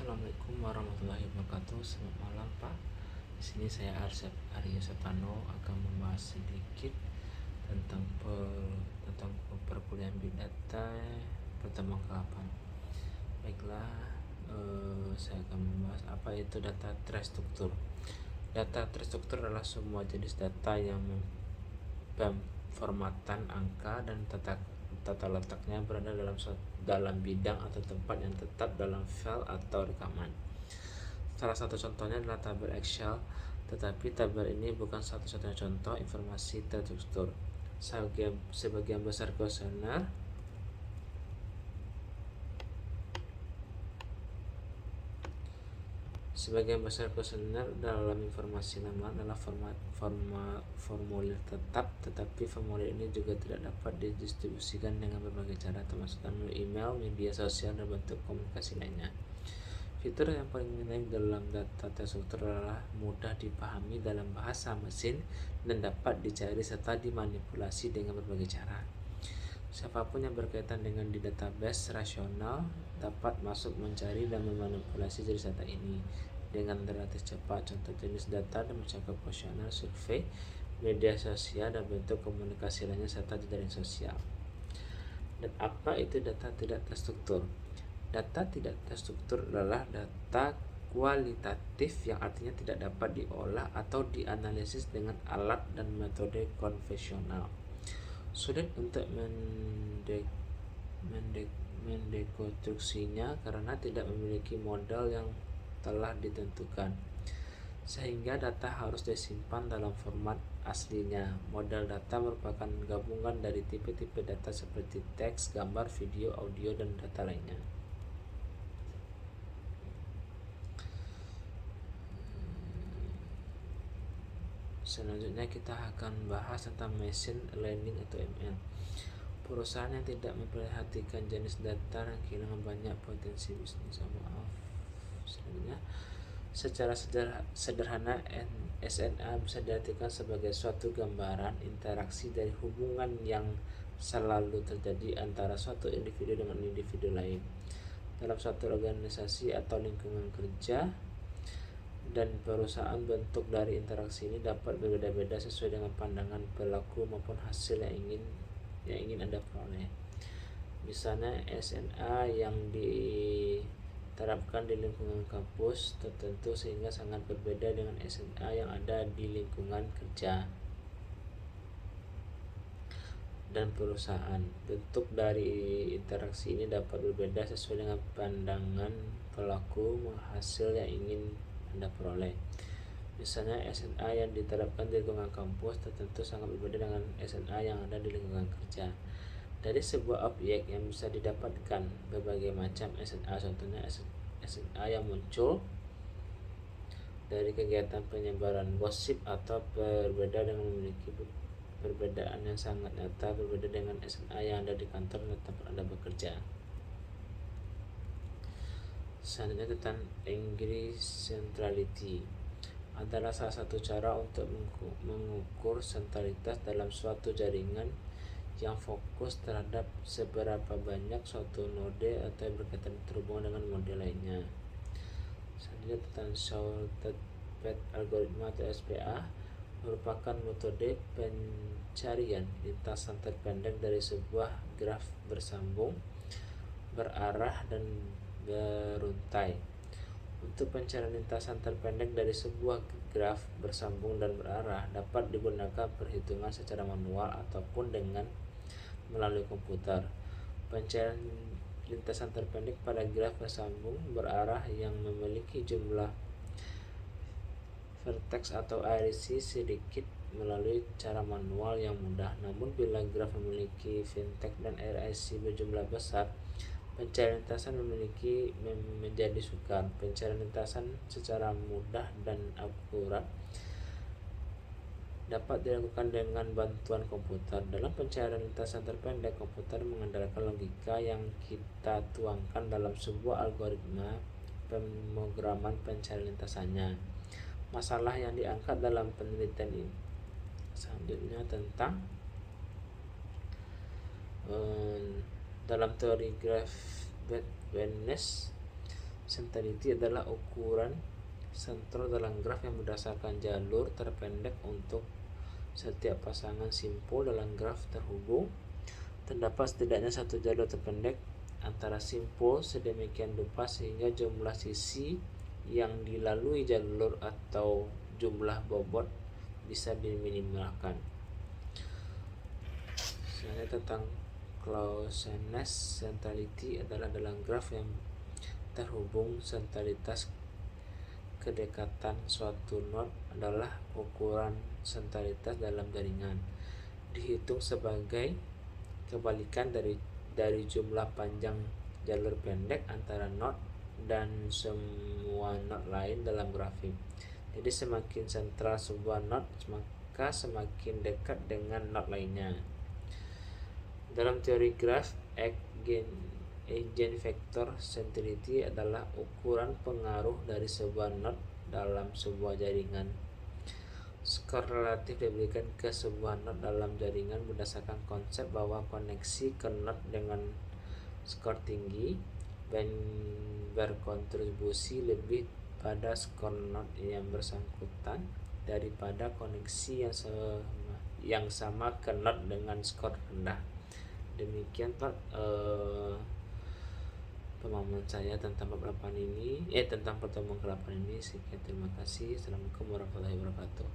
Assalamualaikum warahmatullahi wabarakatuh. Selamat malam Pak. Di sini saya Arsep Arya Setano akan membahas sedikit tentang perkuliahan Big Data pertemuan ke-8. Baiklah, saya akan membahas apa itu data terstruktur. Data terstruktur adalah semua jenis data yang formatan angka dan tata letaknya berada dalam bidang atau tempat yang tetap dalam file atau rekaman. Salah satu contohnya adalah tabel Excel, tetapi tabel ini bukan satu-satunya contoh informasi terstruktur. Sebagian besar kuesioner dalam informasi nama adalah formulir tetap, tetapi formulir ini juga tidak dapat didistribusikan dengan berbagai cara, termasuk melalui email, media sosial, dan bentuk komunikasi lainnya. Fitur yang paling menarik dalam data terstruktur adalah mudah dipahami dalam bahasa mesin dan dapat dicari serta dimanipulasi dengan berbagai cara. Siapapun yang berkaitan dengan di database rasional dapat masuk mencari dan memanipulasi jenis data ini dengan relatif cepat. Contoh jenis data dan mencakup kuesioner, survei, media sosial, dan bentuk komunikasi lainnya serta jejaring sosial. Dan apa itu data tidak terstruktur? Data tidak terstruktur adalah data kualitatif yang artinya tidak dapat diolah atau dianalisis dengan alat dan metode konvensional. Sulit untuk mendekonstruksinya karena tidak memiliki modal yang telah ditentukan, sehingga data harus disimpan dalam format aslinya. Model data merupakan gabungan dari tipe-tipe data seperti teks, gambar, video, audio, dan data lainnya. Selanjutnya kita akan bahas tentang machine learning atau ML. Perusahaan yang tidak memperhatikan jenis data dan kehilangan banyak potensi bisnis. Selanjutnya, secara sederhana SNA bisa diartikan sebagai suatu gambaran interaksi dari hubungan yang selalu terjadi antara suatu individu dengan individu lain dalam suatu organisasi atau lingkungan kerja dan perusahaan. Bentuk dari interaksi ini dapat berbeda-beda sesuai dengan pandangan pelaku maupun hasil yang ingin Anda peroleh. Misalnya SNA yang diterapkan di lingkungan kampus tertentu sehingga sangat berbeda dengan SNA yang ada di lingkungan kerja dan perusahaan. Bentuk dari interaksi ini dapat berbeda sesuai dengan pandangan pelaku hasil yang ingin Anda peroleh. Misalnya SNA yang diterapkan di lingkungan kampus tertentu sangat berbeda dengan SNA yang ada di lingkungan kerja. Dari sebuah objek yang bisa didapatkan berbagai macam SNA, contohnya SNA yang muncul dari kegiatan penyebaran gosip atau berbeda dengan memiliki perbedaan yang sangat nyata berbeda dengan SNA yang ada di kantor dan tempat Anda bekerja. Selanjutnya tentang degree centrality adalah salah satu cara untuk mengukur sentralitas dalam suatu jaringan yang fokus terhadap seberapa banyak suatu node atau yang berkaitan terhubung dengan node lainnya. Selanjutnya tentang Shortcut Path Algorithm atau SPA merupakan metode pencarian lintasan terpendek dari sebuah graf bersambung, berarah, dan beruntai. Untuk pencarian lintasan terpendek dari sebuah graf bersambung dan berarah dapat digunakan perhitungan secara manual ataupun dengan melalui komputer. Pencarian lintasan terpendek pada graf bersambung berarah yang memiliki jumlah vertex atau RIC sedikit melalui cara manual yang mudah. Namun bila graf memiliki vertex dan RIC berjumlah besar, pencarian lintasan menjadi sukar. Pencarian lintasan secara mudah dan akurat dapat dilakukan dengan bantuan komputer. Dalam pencarian lintasan terpendek, komputer mengandalkan logika yang kita tuangkan dalam sebuah algoritma pemrograman pencarian lintasannya. Masalah yang diangkat dalam penelitian ini selanjutnya tentang dalam teori graph awareness, Centrality adalah ukuran sentral dalam graf yang berdasarkan jalur terpendek untuk setiap pasangan simpul dalam graf terhubung. Terdapat setidaknya satu jalur terpendek antara simpul sedemikian rupa sehingga jumlah sisi yang dilalui jalur atau jumlah bobot bisa diminimalkan. Selanjutnya tentang closeness. Centrality adalah dalam graf yang terhubung. Centralitas kedekatan suatu node adalah ukuran centralitas dalam jaringan. Dihitung sebagai kebalikan dari jumlah panjang jalur pendek antara node dan semua node lain dalam grafik. Jadi semakin sentral sebuah node, maka semakin dekat dengan node lainnya. Dalam teori graf, eigenvektor centrality adalah ukuran pengaruh dari sebuah node dalam sebuah jaringan. Skor relatif diberikan ke sebuah node dalam jaringan berdasarkan konsep bahwa koneksi ke node dengan skor tinggi berkontribusi lebih pada skor node yang bersangkutan daripada koneksi yang sama ke node dengan skor rendah. Demikian Pak pemahaman saya tentang bab 8 ini, tentang pertemuan ke-8 ini. Sekian, terima kasih. Assalamualaikum warahmatullahi wabarakatuh.